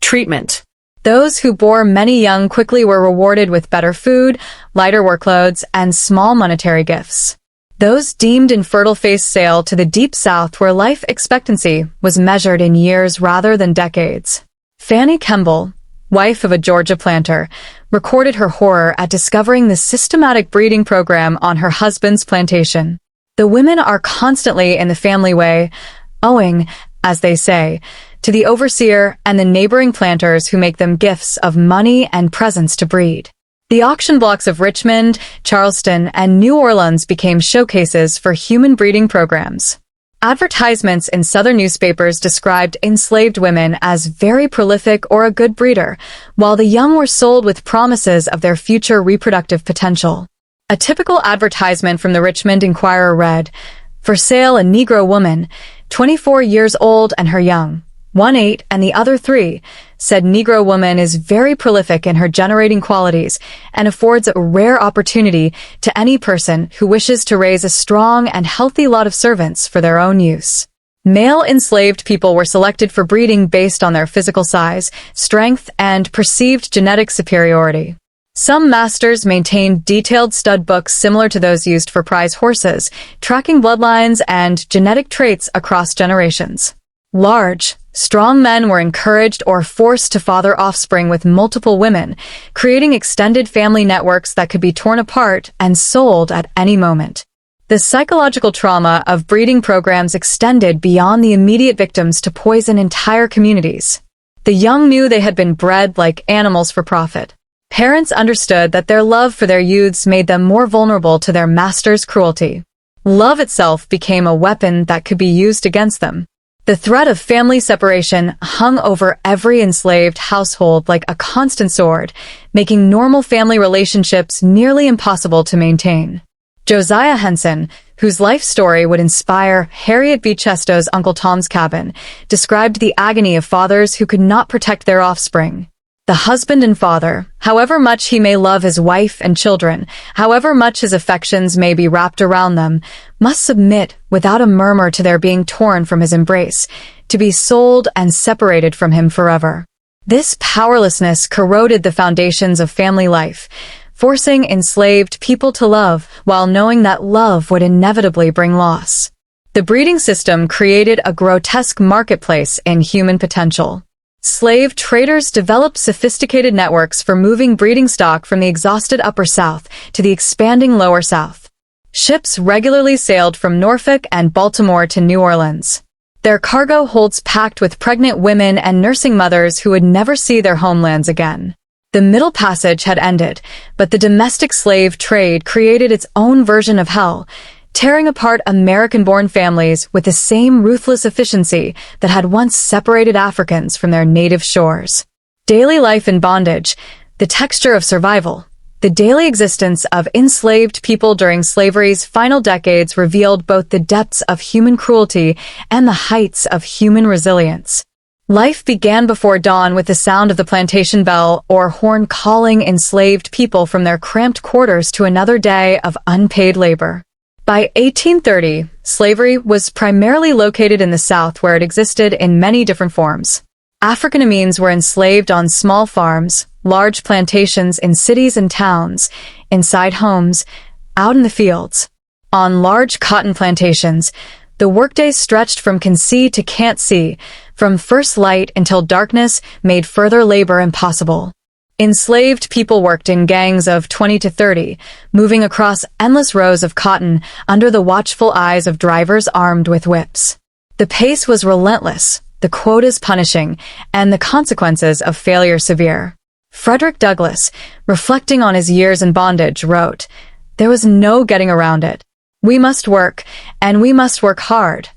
Treatment. Those who bore many young quickly were rewarded with better food, lighter workloads, and small monetary gifts. Those deemed infertile faced sail to the deep south where life expectancy was measured in years rather than decades. Fanny Kemble, wife of a Georgia planter, recorded her horror at discovering the systematic breeding program on her husband's plantation. The women are constantly in the family way, owing, as they say, to the overseer and the neighboring planters who make them gifts of money and presents to breed. The auction blocks of Richmond, Charleston, and New Orleans became showcases for human breeding programs. Advertisements in Southern newspapers described enslaved women as very prolific or a good breeder, while the young were sold with promises of their future reproductive potential. A typical advertisement from the Richmond Enquirer read, "For sale a Negro woman, 24 years old and her young, 1 8 and the other 3, said Negro woman is very prolific in her generating qualities and affords a rare opportunity to any person who wishes to raise a strong and healthy lot of servants for their own use." Male enslaved people were selected for breeding based on their physical size, strength, and perceived genetic superiority. Some masters maintained detailed stud books similar to those used for prize horses, tracking bloodlines and genetic traits across generations. Large, strong men were encouraged or forced to father offspring with multiple women, creating extended family networks that could be torn apart and sold at any moment. The psychological trauma of breeding programs extended beyond the immediate victims to poison entire communities. The young knew they had been bred like animals for profit. Parents understood that their love for their youths made them more vulnerable to their master's cruelty. Love itself became a weapon that could be used against them. The threat of family separation hung over every enslaved household like a constant sword, making normal family relationships nearly impossible to maintain. Josiah Henson, whose life story would inspire Harriet B. Chesto's Uncle Tom's Cabin, described the agony of fathers who could not protect their offspring. The husband and father, however much he may love his wife and children, however much his affections may be wrapped around them, must submit without a murmur to their being torn from his embrace, to be sold and separated from him forever. This powerlessness corroded the foundations of family life, forcing enslaved people to love while knowing that love would inevitably bring loss. The breeding system created a grotesque marketplace in human potential. Slave traders developed sophisticated networks for moving breeding stock from the exhausted Upper South to the expanding Lower South. Ships regularly sailed from Norfolk and Baltimore to New Orleans, their cargo holds packed with pregnant women and nursing mothers who would never see their homelands again. The Middle Passage had ended, but the domestic slave trade created its own version of hell, tearing apart American-born families with the same ruthless efficiency that had once separated Africans from their native shores. Daily life in bondage, the texture of survival, the daily existence of enslaved people during slavery's final decades revealed both the depths of human cruelty and the heights of human resilience. Life began before dawn with the sound of the plantation bell or horn calling enslaved people from their cramped quarters to another day of unpaid labor. By 1830, slavery was primarily located in the South, where it existed in many different forms. African Americans were enslaved on small farms, large plantations in cities and towns, inside homes, out in the fields. On large cotton plantations, the workday stretched from can see to can't see, from first light until darkness made further labor impossible. Enslaved people worked in gangs of 20 to 30, moving across endless rows of cotton under the watchful eyes of drivers armed with whips. The pace was relentless, the quotas punishing, and the consequences of failure severe. Frederick Douglass, reflecting on his years in bondage, wrote, "There was no getting around it. We must work, and we must work hard."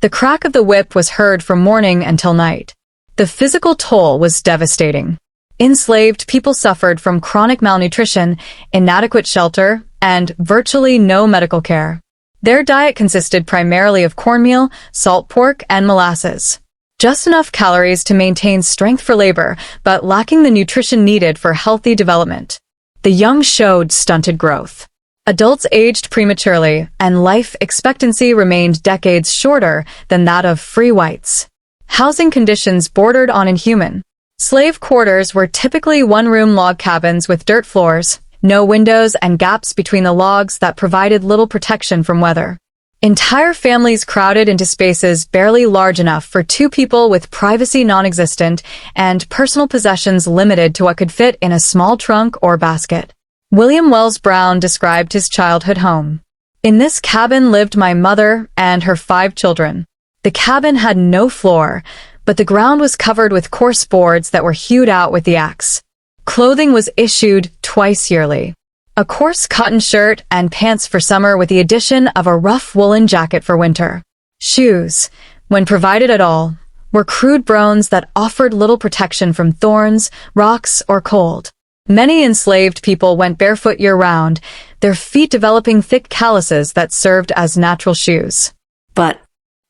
The crack of the whip was heard from morning until night. The physical toll was devastating. Enslaved people suffered from chronic malnutrition, inadequate shelter, and virtually no medical care. Their diet consisted primarily of cornmeal, salt pork, and molasses. Just enough calories to maintain strength for labor, but lacking the nutrition needed for healthy development. The young showed stunted growth. Adults aged prematurely, and life expectancy remained decades shorter than that of free whites. Housing conditions bordered on inhuman. Slave quarters were typically one-room log cabins with dirt floors, no windows and gaps between the logs that provided little protection from weather. Entire families crowded into spaces barely large enough for two people with privacy non-existent and personal possessions limited to what could fit in a small trunk or basket. William Wells Brown described his childhood home. In this cabin lived my mother and her 5 children. The cabin had no floor, but the ground was covered with coarse boards that were hewed out with the axe. Clothing was issued twice yearly. A coarse cotton shirt and pants for summer with the addition of a rough woolen jacket for winter. Shoes, when provided at all, were crude brooms that offered little protection from thorns, rocks, or cold. Many enslaved people went barefoot year-round, their feet developing thick calluses that served as natural shoes. But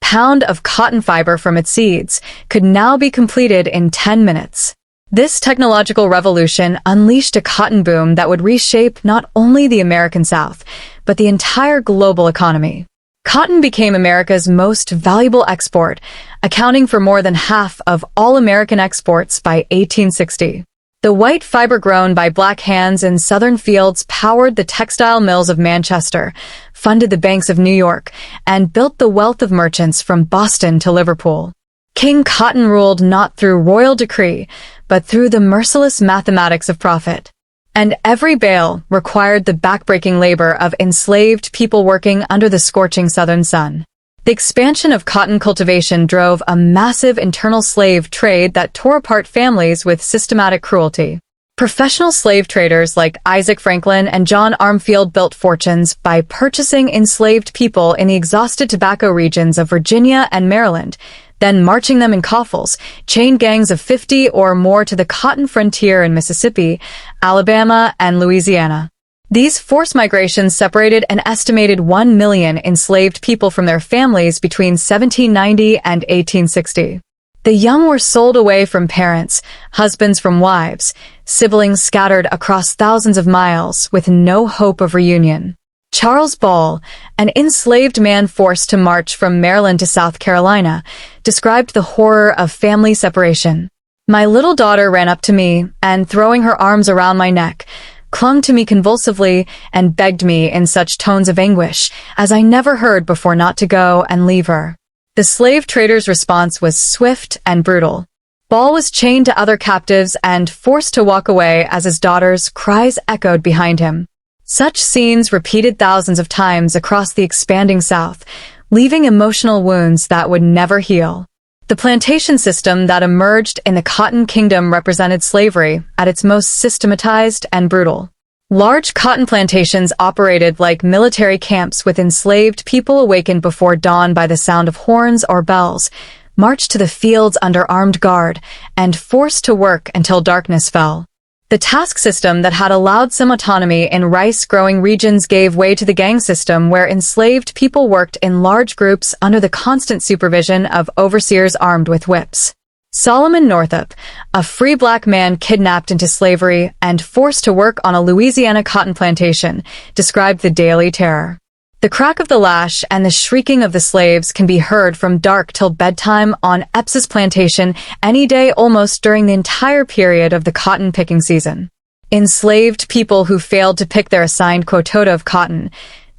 pound of cotton fiber from its seeds could now be completed in 10 minutes. This technological revolution unleashed a cotton boom that would reshape not only the American South, but the entire global economy. Cotton became America's most valuable export, accounting for more than half of all American exports by 1860. The white fiber grown by black hands in southern fields powered the textile mills of Manchester, funded the banks of New York, and built the wealth of merchants from Boston to Liverpool. King Cotton ruled not through royal decree, but through the merciless mathematics of profit. And every bale required the backbreaking labor of enslaved people working under the scorching southern sun. The expansion of cotton cultivation drove a massive internal slave trade that tore apart families with systematic cruelty. Professional slave traders like Isaac Franklin and John Armfield built fortunes by purchasing enslaved people in the exhausted tobacco regions of Virginia and Maryland, then marching them in coffles, chain gangs of 50 or more to the cotton frontier in Mississippi, Alabama, and Louisiana. These forced migrations separated an estimated 1 million enslaved people from their families between 1790 and 1860. The young were sold away from parents, husbands from wives, siblings scattered across thousands of miles with no hope of reunion. Charles Ball, an enslaved man forced to march from Maryland to South Carolina, described the horror of family separation. My little daughter ran up to me and, throwing her arms around my neck, clung to me convulsively and begged me in such tones of anguish as I never heard before not to go and leave her. The slave trader's response was swift and brutal. Ball was chained to other captives and forced to walk away as his daughter's cries echoed behind him. Such scenes repeated thousands of times across the expanding South, leaving emotional wounds that would never heal. The plantation system that emerged in the Cotton Kingdom represented slavery at its most systematized and brutal. Large cotton plantations operated like military camps with enslaved people awakened before dawn by the sound of horns or bells, marched to the fields under armed guard, and forced to work until darkness fell. The task system that had allowed some autonomy in rice-growing regions gave way to the gang system where enslaved people worked in large groups under the constant supervision of overseers armed with whips. Solomon Northup, a free black man kidnapped into slavery and forced to work on a Louisiana cotton plantation, described the daily terror. The crack of the lash and the shrieking of the slaves can be heard from dark till bedtime on Epps' plantation any day almost during the entire period of the cotton picking season. Enslaved people who failed to pick their assigned quota of cotton,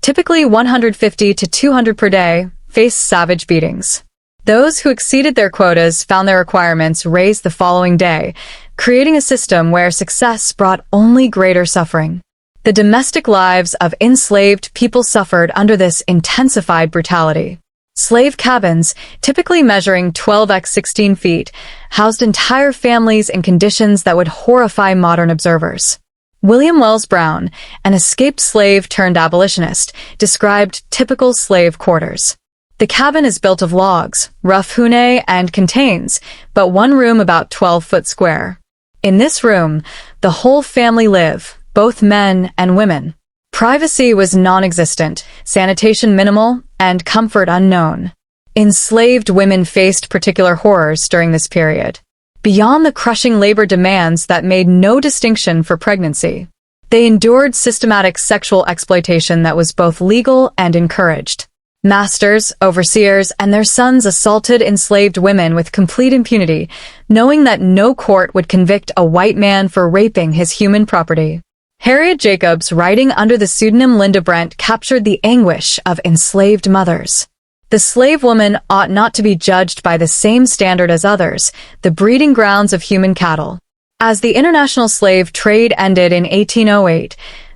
typically 150 to 200 per day, faced savage beatings. Those who exceeded their quotas found their requirements raised the following day, creating a system where success brought only greater suffering. The domestic lives of enslaved people suffered under this intensified brutality. Slave cabins, typically measuring 12 x 16 feet, housed entire families in conditions that would horrify modern observers. William Wells Brown, an escaped slave turned abolitionist, described typical slave quarters. The cabin is built of logs, rough hewn, and contains but one room about 12 foot square. In this room, the whole family live, both men and women. Privacy was non-existent, sanitation minimal, and comfort unknown. Enslaved women faced particular horrors during this period. Beyond the crushing labor demands that made no distinction for pregnancy, they endured systematic sexual exploitation that was both legal and encouraged. Masters, overseers, and their sons assaulted enslaved women with complete impunity, knowing that no court would convict a white man for raping his human property. Harriet Jacobs, writing under the pseudonym Linda Brent, captured the anguish of enslaved mothers. The slave woman ought not to be judged by the same standard as others, the breeding grounds of human cattle. As the international slave trade ended in 1808,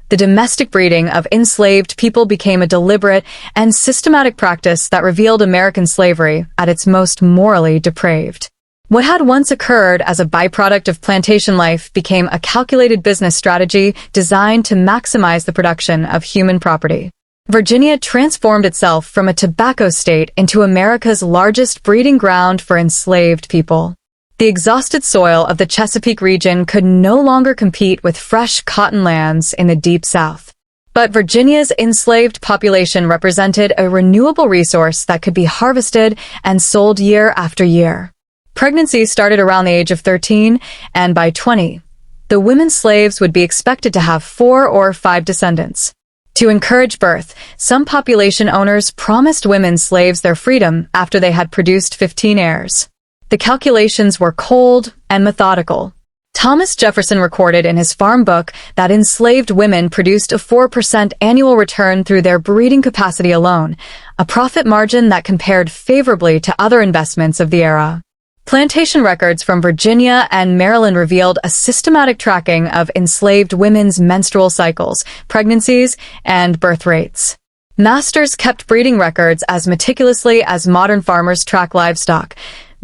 the domestic breeding of enslaved people became a deliberate and systematic practice that revealed American slavery at its most morally depraved. What had once occurred as a byproduct of plantation life became a calculated business strategy designed to maximize the production of human property. Virginia transformed itself from a tobacco state into America's largest breeding ground for enslaved people. The exhausted soil of the Chesapeake region could no longer compete with fresh cotton lands in the Deep South. But Virginia's enslaved population represented a renewable resource that could be harvested and sold year after year. Pregnancy started around the age of 13, and by 20, the women slaves would be expected to have 4 or 5 descendants. To encourage birth, some population owners promised women slaves their freedom after they had produced 15 heirs. The calculations were cold and methodical. Thomas Jefferson recorded in his farm book that enslaved women produced a 4% annual return through their breeding capacity alone, a profit margin that compared favorably to other investments of the era. Plantation records from Virginia and Maryland revealed a systematic tracking of enslaved women's menstrual cycles, pregnancies, and birth rates. Masters kept breeding records as meticulously as modern farmers track livestock,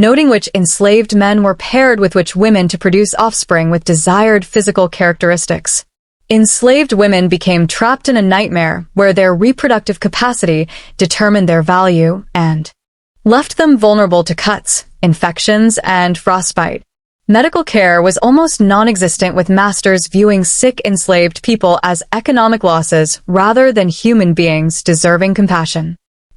noting which enslaved men were paired with which women to produce offspring with desired physical characteristics. Enslaved women became trapped in a nightmare where their reproductive capacity determined their value and left them vulnerable to cuts, infections, and frostbite. Medical care was almost non-existent, with masters viewing sick enslaved people as economic losses rather than human beings deserving compassion.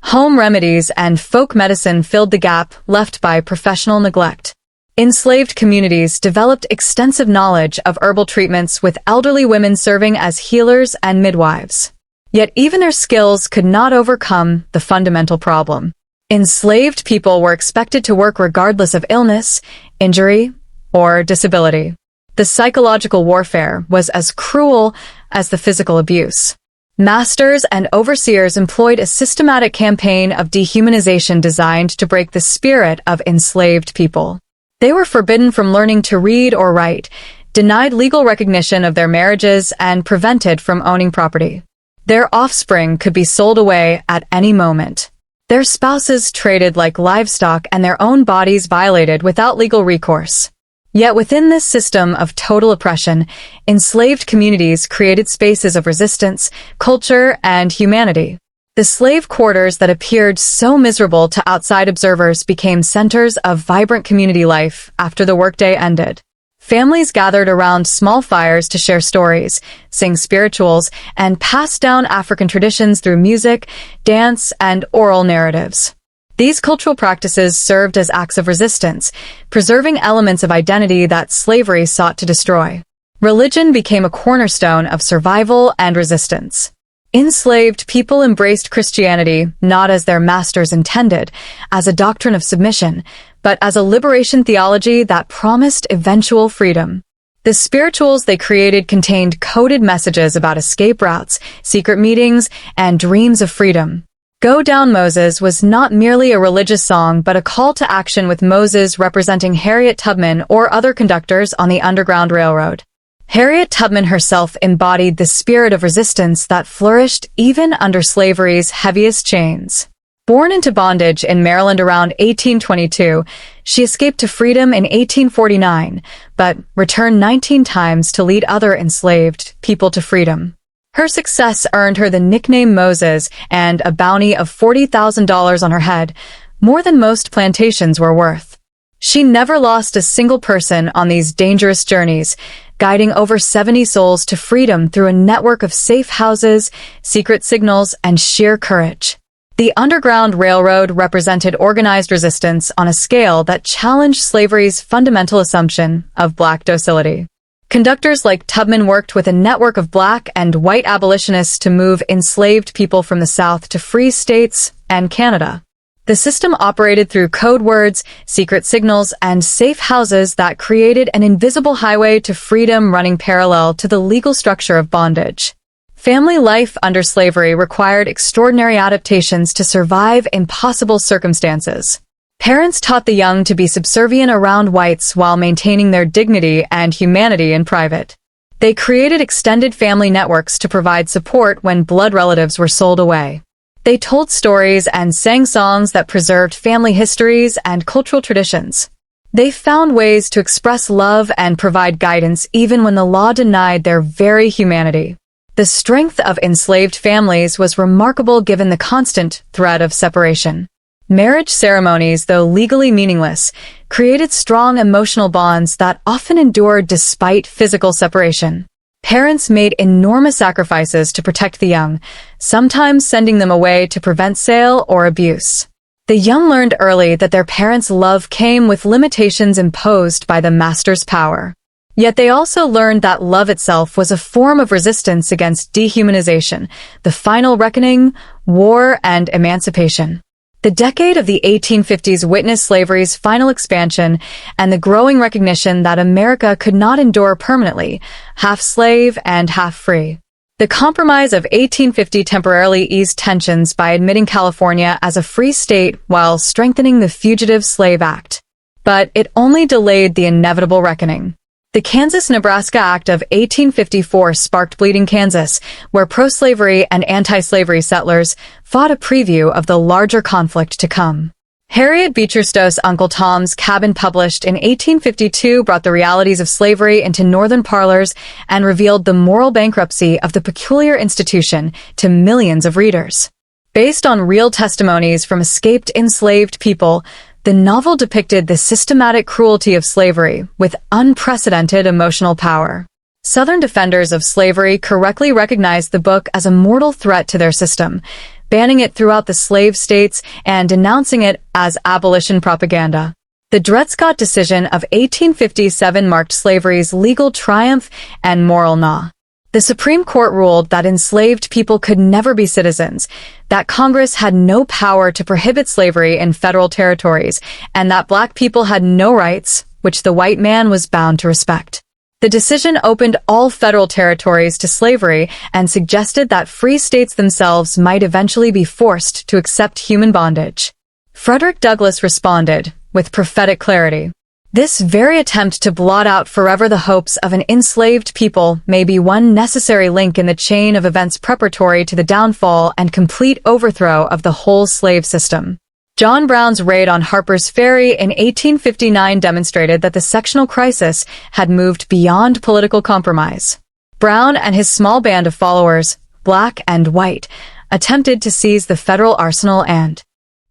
Home remedies and folk medicine filled the gap left by professional neglect. Enslaved communities developed extensive knowledge of herbal treatments, with elderly women serving as healers and midwives. Yet even their skills could not overcome the fundamental problem. Enslaved people were expected to work regardless of illness, injury, or disability. The psychological warfare was as cruel as the physical abuse. Masters and overseers employed a systematic campaign of dehumanization designed to break the spirit of enslaved people. They were forbidden from learning to read or write, denied legal recognition of their marriages, and prevented from owning property. Their offspring could be sold away at any moment. Their spouses traded like livestock, and their own bodies violated without legal recourse. Yet within this system of total oppression, enslaved communities created spaces of resistance, culture, and humanity. The slave quarters that appeared so miserable to outside observers became centers of vibrant community life after the workday ended. Families gathered around small fires to share stories, sing spirituals, and pass down African traditions through music, dance, and oral narratives. These cultural practices served as acts of resistance, preserving elements of identity that slavery sought to destroy. Religion became a cornerstone of survival and resistance. Enslaved people embraced Christianity not as their masters intended, as a doctrine of submission, but as a liberation theology that promised eventual freedom. The spirituals they created contained coded messages about escape routes, secret meetings, and dreams of freedom. Go Down Moses was not merely a religious song but a call to action, with Moses representing Harriet Tubman or other conductors on the Underground Railroad. Harriet Tubman herself embodied the spirit of resistance that flourished even under slavery's heaviest chains. Born into bondage in Maryland around 1822, she escaped to freedom in 1849, but returned 19 times to lead other enslaved people to freedom. Her success earned her the nickname Moses and a bounty of $40,000 on her head, more than most plantations were worth. She never lost a single person on these dangerous journeys, guiding over 70 souls to freedom through a network of safe houses, secret signals, and sheer courage. The Underground Railroad represented organized resistance on a scale that challenged slavery's fundamental assumption of black docility. Conductors like Tubman worked with a network of black and white abolitionists to move enslaved people from the South to free states and Canada. The system operated through code words, secret signals, and safe houses that created an invisible highway to freedom running parallel to the legal structure of bondage. Family life under slavery required extraordinary adaptations to survive impossible circumstances. Parents taught the young to be subservient around whites while maintaining their dignity and humanity in private. They created extended family networks to provide support when blood relatives were sold away. They told stories and sang songs that preserved family histories and cultural traditions. They found ways to express love and provide guidance even when the law denied their very humanity. The strength of enslaved families was remarkable given the constant threat of separation. Marriage ceremonies, though legally meaningless, created strong emotional bonds that often endured despite physical separation. Parents made enormous sacrifices to protect the young, sometimes sending them away to prevent sale or abuse. The young learned early that their parents' love came with limitations imposed by the master's power. Yet they also learned that love itself was a form of resistance against dehumanization, the final reckoning, war, and emancipation. The decade of the 1850s witnessed slavery's final expansion and the growing recognition that America could not endure permanently, half slave and half free. The Compromise of 1850 temporarily eased tensions by admitting California as a free state while strengthening the Fugitive Slave Act. But it only delayed the inevitable reckoning. The Kansas-Nebraska Act of 1854 sparked Bleeding Kansas, where pro-slavery and anti-slavery settlers fought a preview of the larger conflict to come. Harriet Beecher Stowe's Uncle Tom's Cabin, published in 1852, brought the realities of slavery into northern parlors and revealed the moral bankruptcy of the peculiar institution to millions of readers. Based on real testimonies from escaped enslaved people, the novel depicted the systematic cruelty of slavery with unprecedented emotional power. Southern defenders of slavery correctly recognized the book as a mortal threat to their system, banning it throughout the slave states and denouncing it as abolition propaganda. The Dred Scott decision of 1857 marked slavery's legal triumph and moral naw. The Supreme Court ruled that enslaved people could never be citizens, that Congress had no power to prohibit slavery in federal territories, and that black people had no rights, which the white man was bound to respect. The decision opened all federal territories to slavery and suggested that free states themselves might eventually be forced to accept human bondage. Frederick Douglass responded, with prophetic clarity, "This very attempt to blot out forever the hopes of an enslaved people may be one necessary link in the chain of events preparatory to the downfall and complete overthrow of the whole slave system." John Brown's raid on Harper's Ferry in 1859 demonstrated that the sectional crisis had moved beyond political compromise. Brown and his small band of followers, black and white, attempted to seize the federal arsenal and,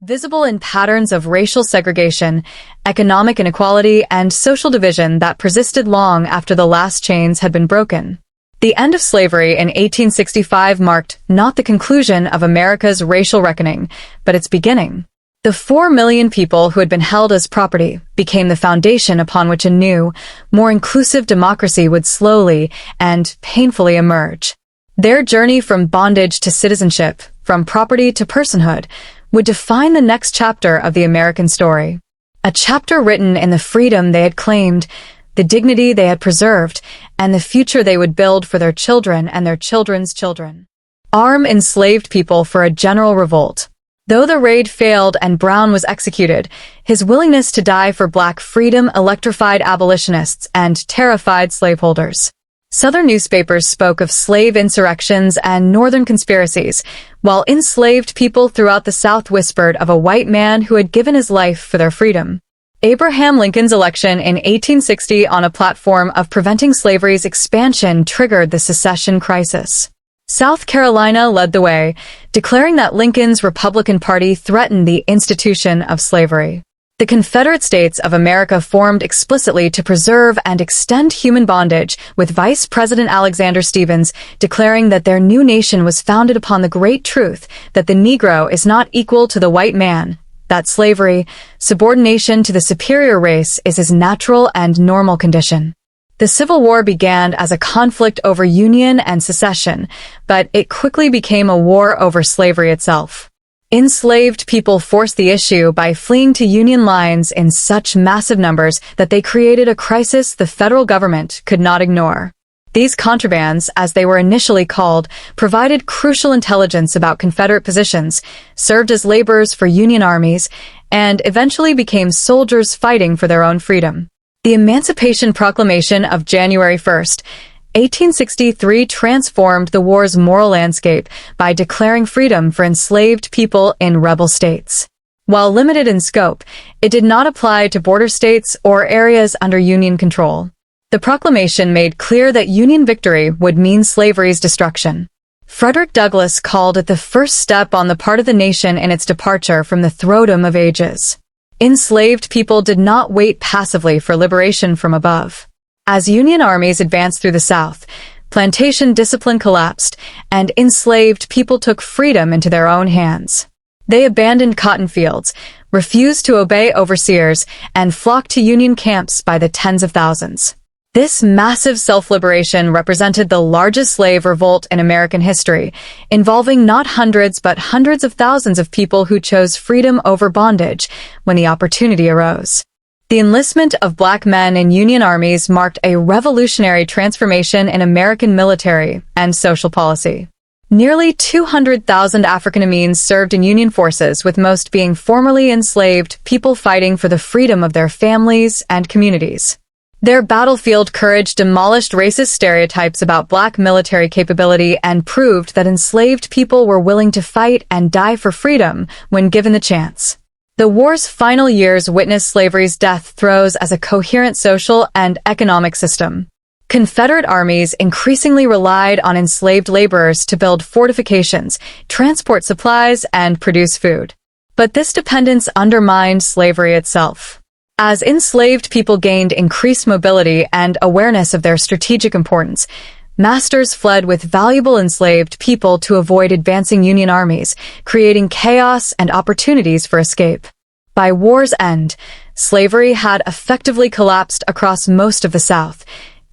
visible in patterns of racial segregation, economic inequality, and social division that persisted long after the last chains had been broken. The end of slavery in 1865 marked not the conclusion of America's racial reckoning, but its beginning. The 4 million people who had been held as property became the foundation upon which a new, more inclusive democracy would slowly and painfully emerge. Their journey from bondage to citizenship, from property to personhood, would define the next chapter of the American story. A chapter written in the freedom they had claimed, the dignity they had preserved, and the future they would build for their children and their children's children. Arm enslaved people for a general revolt. Though the raid failed and Brown was executed, his willingness to die for black freedom electrified abolitionists and terrified slaveholders. Southern newspapers spoke of slave insurrections and northern conspiracies, while enslaved people throughout the South whispered of a white man who had given his life for their freedom. Abraham Lincoln's election in 1860 on a platform of preventing slavery's expansion triggered the secession crisis. South Carolina led the way, declaring that Lincoln's Republican Party threatened the institution of slavery. The Confederate States of America formed explicitly to preserve and extend human bondage, with Vice President Alexander Stephens declaring that their new nation was founded upon the great truth that the Negro is not equal to the white man, that slavery, subordination to the superior race, is his natural and normal condition. The Civil War began as a conflict over Union and secession, but it quickly became a war over slavery itself. Enslaved people forced the issue by fleeing to Union lines in such massive numbers that they created a crisis the federal government could not ignore. These contrabands, as they were initially called, provided crucial intelligence about Confederate positions, served as laborers for Union armies, and eventually became soldiers fighting for their own freedom. The Emancipation Proclamation of January 1st, 1863 transformed the war's moral landscape by declaring freedom for enslaved people in rebel states. While limited in scope, it did not apply to border states or areas under Union control. The proclamation made clear that Union victory would mean slavery's destruction. Frederick Douglass called it the first step on the part of the nation in its departure from the thraldom of ages. Enslaved people did not wait passively for liberation from above. As Union armies advanced through the South, plantation discipline collapsed, and enslaved people took freedom into their own hands. They abandoned cotton fields, refused to obey overseers, and flocked to Union camps by the tens of thousands. This massive self-liberation represented the largest slave revolt in American history, involving not hundreds but hundreds of thousands of people who chose freedom over bondage when the opportunity arose. The enlistment of black men in Union armies marked a revolutionary transformation in American military and social policy. Nearly 200,000 African-Americans served in Union forces, with most being formerly enslaved people fighting for the freedom of their families and communities. Their battlefield courage demolished racist stereotypes about black military capability and proved that enslaved people were willing to fight and die for freedom when given the chance. The war's final years witnessed slavery's death throes as a coherent social and economic system. Confederate armies increasingly relied on enslaved laborers to build fortifications, transport supplies, and produce food. But this dependence undermined slavery itself. As enslaved people gained increased mobility and awareness of their strategic importance, masters fled with valuable enslaved people to avoid advancing Union armies, creating chaos and opportunities for escape. By war's end, slavery had effectively collapsed across most of the South,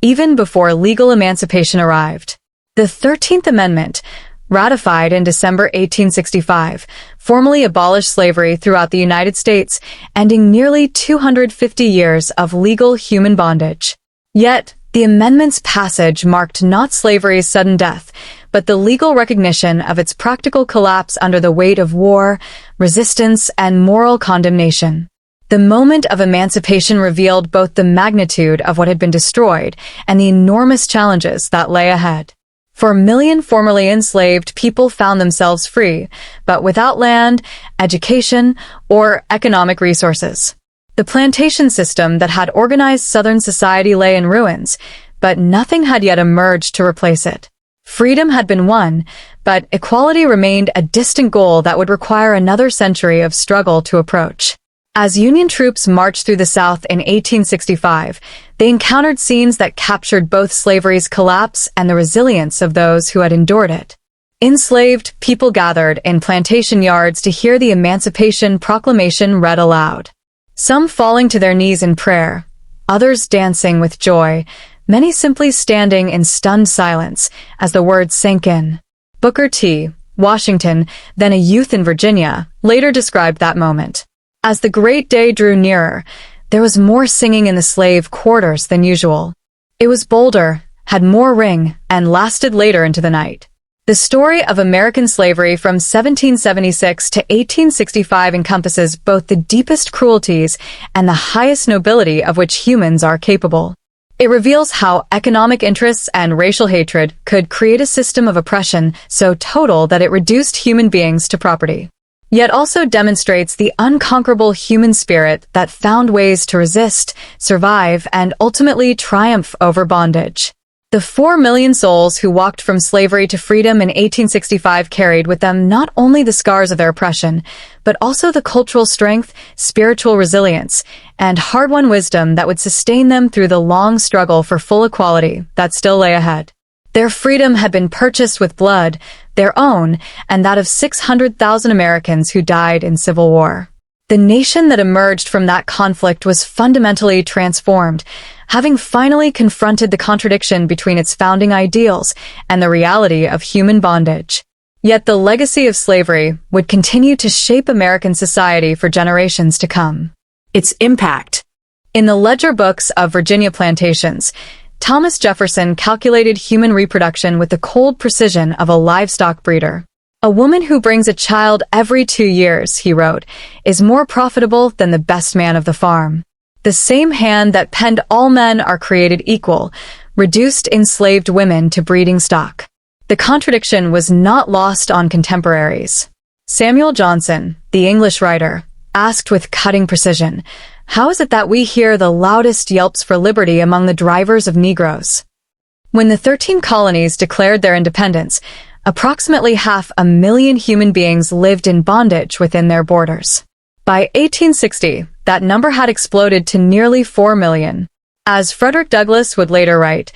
even before legal emancipation arrived. The 13th Amendment, ratified in December 1865, formally abolished slavery throughout the United States, ending nearly 250 years of legal human bondage. Yet, the amendment's passage marked not slavery's sudden death, but the legal recognition of its practical collapse under the weight of war, resistance, and moral condemnation. The moment of emancipation revealed both the magnitude of what had been destroyed and the enormous challenges that lay ahead. For a million formerly enslaved people found themselves free, but without land, education, or economic resources. The plantation system that had organized Southern society lay in ruins, but nothing had yet emerged to replace it. Freedom had been won, but equality remained a distant goal that would require another century of struggle to approach. As Union troops marched through the South in 1865, they encountered scenes that captured both slavery's collapse and the resilience of those who had endured it. Enslaved people gathered in plantation yards to hear the Emancipation Proclamation read aloud. Some falling to their knees in prayer, others dancing with joy, many simply standing in stunned silence as the words sank in. Booker T. Washington, then a youth in Virginia, later described that moment. As the great day drew nearer, there was more singing in the slave quarters than usual. It was bolder, had more ring, and lasted later into the night. The story of American slavery from 1776 to 1865 encompasses both the deepest cruelties and the highest nobility of which humans are capable. It reveals how economic interests and racial hatred could create a system of oppression so total that it reduced human beings to property. Yet also demonstrates the unconquerable human spirit that found ways to resist, survive, and ultimately triumph over bondage. The 4 million souls who walked from slavery to freedom in 1865 carried with them not only the scars of their oppression, but also the cultural strength, spiritual resilience, and hard-won wisdom that would sustain them through the long struggle for full equality that still lay ahead. Their freedom had been purchased with blood, their own, and that of 600,000 Americans who died in Civil War. The nation that emerged from that conflict was fundamentally transformed, having finally confronted the contradiction between its founding ideals and the reality of human bondage. Yet the legacy of slavery would continue to shape American society for generations to come. Its impact. In the ledger books of Virginia plantations, Thomas Jefferson calculated human reproduction with the cold precision of a livestock breeder. A woman who brings a child every 2 years, he wrote, is more profitable than the best man of the farm. The same hand that penned all men are created equal, reduced enslaved women to breeding stock. The contradiction was not lost on contemporaries. Samuel Johnson, the English writer, asked with cutting precision, "How is it that we hear the loudest yelps for liberty among the drivers of Negroes?" When the 13 colonies declared their independence, approximately 500,000 human beings lived in bondage within their borders. By 1860, that number had exploded to nearly 4 million. As Frederick Douglass would later write,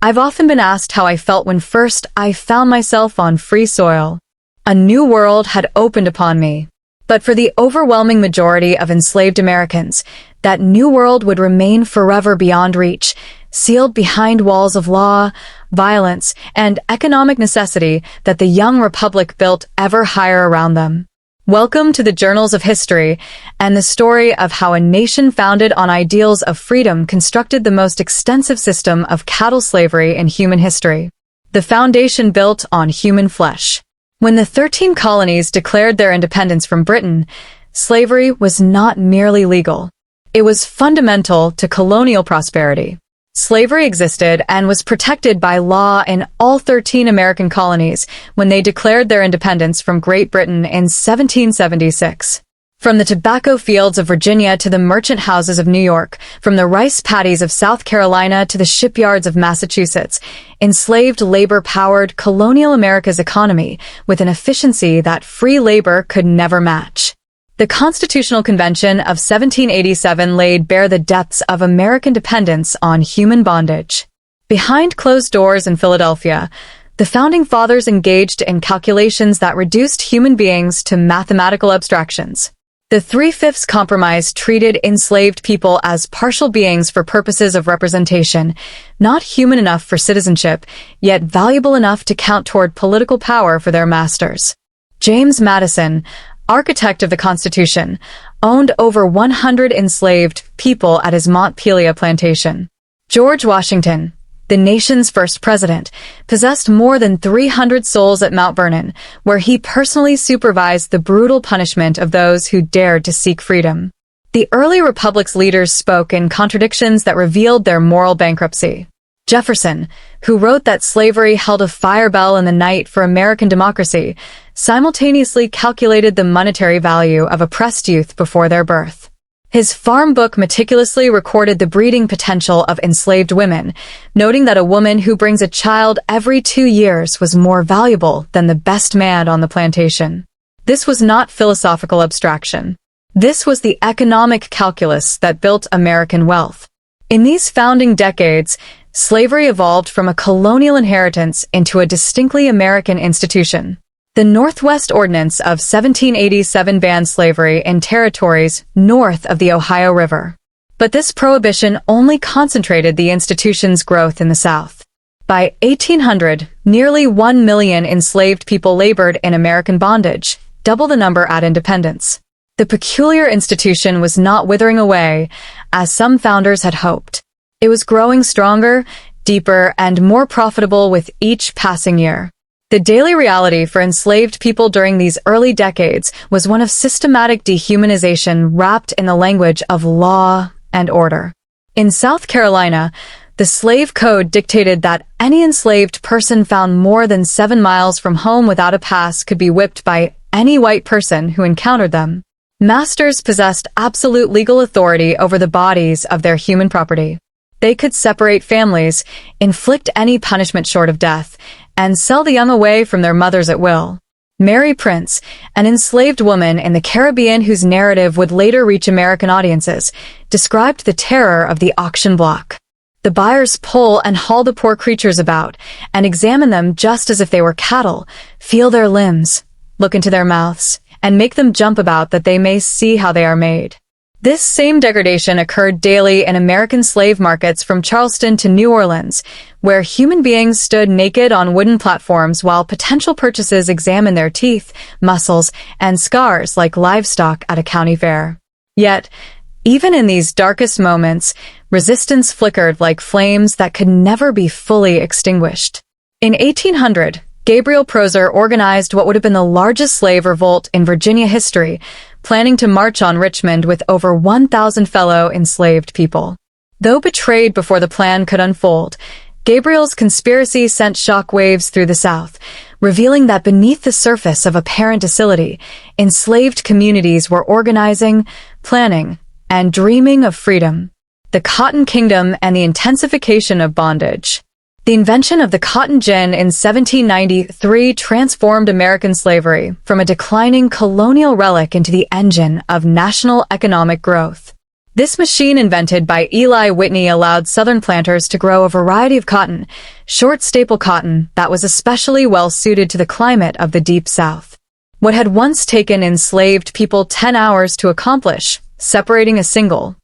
"I've often been asked how I felt when first I found myself on free soil. A new world had opened upon me." But for the overwhelming majority of enslaved Americans, that new world would remain forever beyond reach, sealed behind walls of law, violence, and economic necessity that the young republic built ever higher around them. Welcome to the Journals of History and the story of how a nation founded on ideals of freedom constructed the most extensive system of cattle slavery in human history. The foundation built on human flesh. When the 13 colonies declared their independence from Britain, slavery was not merely legal. It was fundamental to colonial prosperity. Slavery existed and was protected by law in all 13 American colonies when they declared their independence from Great Britain in 1776. From the tobacco fields of Virginia to the merchant houses of New York, from the rice paddies of South Carolina to the shipyards of Massachusetts, enslaved labor powered colonial America's economy with an efficiency that free labor could never match. The Constitutional Convention of 1787 laid bare the depths of American dependence on human bondage. Behind closed doors in Philadelphia, the Founding Fathers engaged in calculations that reduced human beings to mathematical abstractions. The Three-Fifths Compromise treated enslaved people as partial beings for purposes of representation, not human enough for citizenship, yet valuable enough to count toward political power for their masters. James Madison, architect of the Constitution, owned over 100 enslaved people at his Montpelier plantation. George Washington, the nation's first president, possessed more than 300 souls at Mount Vernon, where he personally supervised the brutal punishment of those who dared to seek freedom. The early republic's leaders spoke in contradictions that revealed their moral bankruptcy. Jefferson, who wrote that slavery held a fire bell in the night for American democracy, simultaneously calculated the monetary value of oppressed youth before their birth. His farm book meticulously recorded the breeding potential of enslaved women, noting that a woman who brings a child every 2 years was more valuable than the best man on the plantation. This was not philosophical abstraction. This was the economic calculus that built American wealth. In these founding decades, slavery evolved from a colonial inheritance into a distinctly American institution. The Northwest Ordinance of 1787 banned slavery in territories north of the Ohio River. But this prohibition only concentrated the institution's growth in the South. By 1800, nearly 1 million enslaved people labored in American bondage, double the number at independence. The peculiar institution was not withering away, as some founders had hoped. It was growing stronger, deeper, and more profitable with each passing year. The daily reality for enslaved people during these early decades was one of systematic dehumanization wrapped in the language of law and order. In South Carolina, the slave code dictated that any enslaved person found more than 7 miles from home without a pass could be whipped by any white person who encountered them. Masters possessed absolute legal authority over the bodies of their human property. They could separate families, inflict any punishment short of death, and sell the young away from their mothers at will. Mary Prince, an enslaved woman in the Caribbean whose narrative would later reach American audiences, described the terror of the auction block. The buyers pull and haul the poor creatures about and examine them just as if they were cattle, feel their limbs, look into their mouths, and make them jump about that they may see how they are made. This same degradation occurred daily in American slave markets from Charleston to New Orleans, where human beings stood naked on wooden platforms while potential purchasers examined their teeth, muscles, and scars like livestock at a county fair. Yet, even in these darkest moments, resistance flickered like flames that could never be fully extinguished. In 1800, Gabriel Prosser organized what would have been the largest slave revolt in Virginia history, planning to march on Richmond with over 1,000 fellow enslaved people. Though betrayed before the plan could unfold, Gabriel's conspiracy sent shockwaves through the South, revealing that beneath the surface of apparent docility, enslaved communities were organizing, planning, and dreaming of freedom. The Cotton Kingdom and the intensification of bondage. The invention of the cotton gin in 1793 transformed American slavery from a declining colonial relic into the engine of national economic growth. This machine invented by Eli Whitney allowed Southern planters to grow a variety of cotton, short staple cotton that was especially well suited to the climate of the Deep South. What had once taken enslaved people 10 hours to accomplish, separating a single,